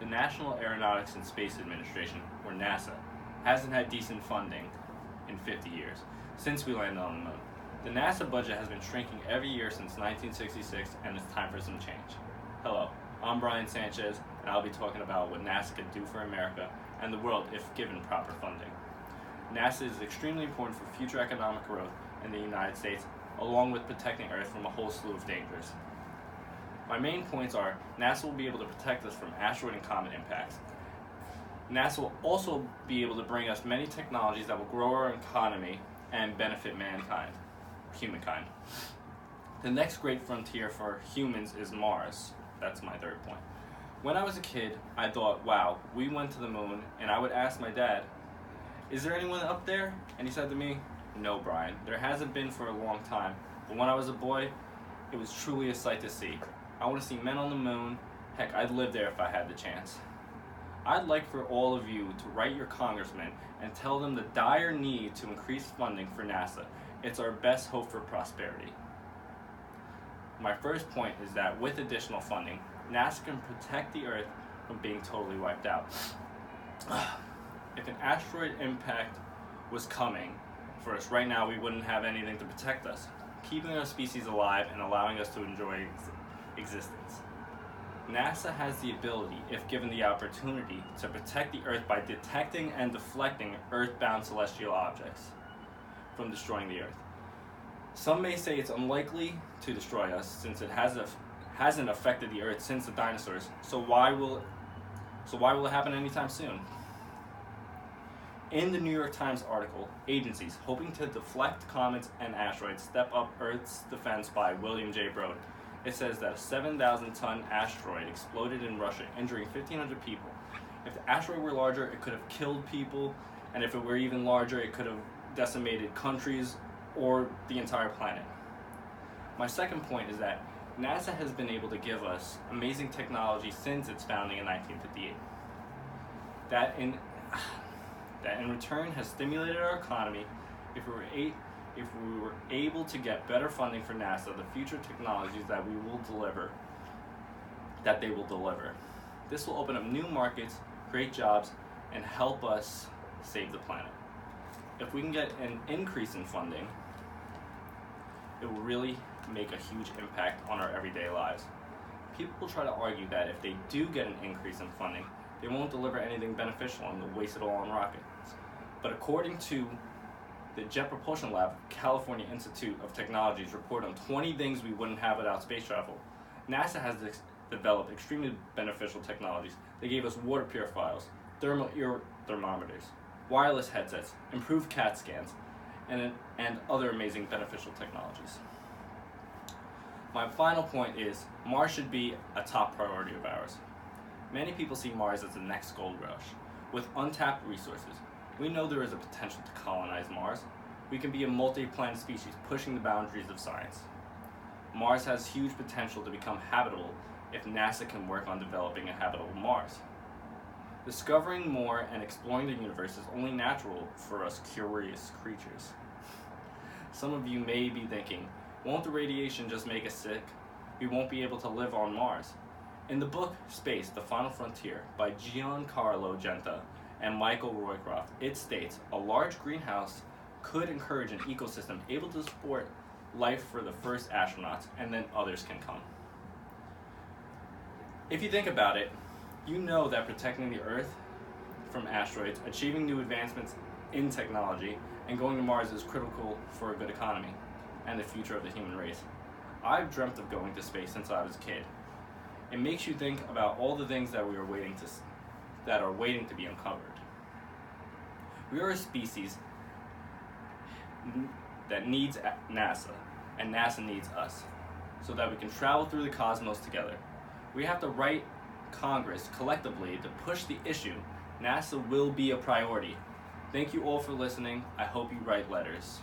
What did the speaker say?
the National Aeronautics and Space Administration, or NASA, hasn't had decent funding in 50 years, since we landed on the moon. The NASA budget has been shrinking every year since 1966, and it's time for some change. Hello, I'm Brian Sanchez, and I'll be talking about what NASA can do for America and the world if given proper funding. NASA is extremely important for future economic growth in the United States, along with protecting Earth from a whole slew of dangers. My main points are NASA will be able to protect us from asteroid and comet impacts. NASA will also be able to bring us many technologies that will grow our economy and benefit humankind. The next great frontier for humans is Mars. That's my third point. When I was a kid, I thought, wow, we went to the moon, and I would ask my dad, is there anyone up there? And he said to me, no, Brian, there hasn't been for a long time, but when I was a boy, it was truly a sight to see. I want to see men on the moon. Heck, I'd live there if I had the chance. I'd like for all of you to write your congressman and tell them the dire need to increase funding for NASA. It's our best hope for prosperity. My first point is that with additional funding, NASA can protect the Earth from being totally wiped out. If an asteroid impact was coming for us right now, we wouldn't have anything to protect us, keeping our species alive and allowing us to enjoy existence. NASA has the ability, if given the opportunity, to protect the Earth by detecting and deflecting Earth-bound celestial objects from destroying the Earth. Some may say it's unlikely to destroy us since it hasn't affected the Earth since the dinosaurs, so why will it happen anytime soon? In the New York Times article, Agencies Hoping to Deflect Comets and Asteroids Step Up Earth's Defense by William J. Broad, it says that a 7,000-ton asteroid exploded in Russia, injuring 1,500 people. If the asteroid were larger, it could have killed people, and if it were even larger, it could have decimated countries or the entire planet. My second point is that NASA has been able to give us amazing technology since its founding in 1958. That in return has stimulated our economy. If we were able to get better funding for NASA, the future technologies that they will deliver. This will open up new markets, create jobs, and help us save the planet. If we can get an increase in funding, it will really make a huge impact on our everyday lives. People will try to argue that if they do get an increase in funding, they won't deliver anything beneficial and they'll waste it all on rockets. But according to the Jet Propulsion Lab, California Institute of Technology's report on 20 things we wouldn't have without space travel, NASA has developed extremely beneficial technologies. They gave us water purifiers, thermal ear thermometers, wireless headsets, improved CAT scans, and other amazing beneficial technologies. My final point is Mars should be a top priority of ours. Many people see Mars as the next gold rush. With untapped resources, we know there is a potential to colonize Mars. We can be a multi-planet species pushing the boundaries of science. Mars has huge potential to become habitable if NASA can work on developing a habitable Mars. Discovering more and exploring the universe is only natural for us curious creatures. Some of you may be thinking, won't the radiation just make us sick? We won't be able to live on Mars. In the book Space, The Final Frontier by Giancarlo Genta and Michael Roycroft, it states a large greenhouse could encourage an ecosystem able to support life for the first astronauts, and then others can come. If you think about it, you know that protecting the Earth from asteroids, achieving new advancements in technology, and going to Mars is critical for a good economy and the future of the human race. I've dreamt of going to space since I was a kid. It makes you think about all the things that are waiting to be uncovered. We are a species that needs NASA, and NASA needs us, so that we can travel through the cosmos together. We have to write Congress collectively to push the issue. NASA will be a priority. Thank you all for listening. I hope you write letters.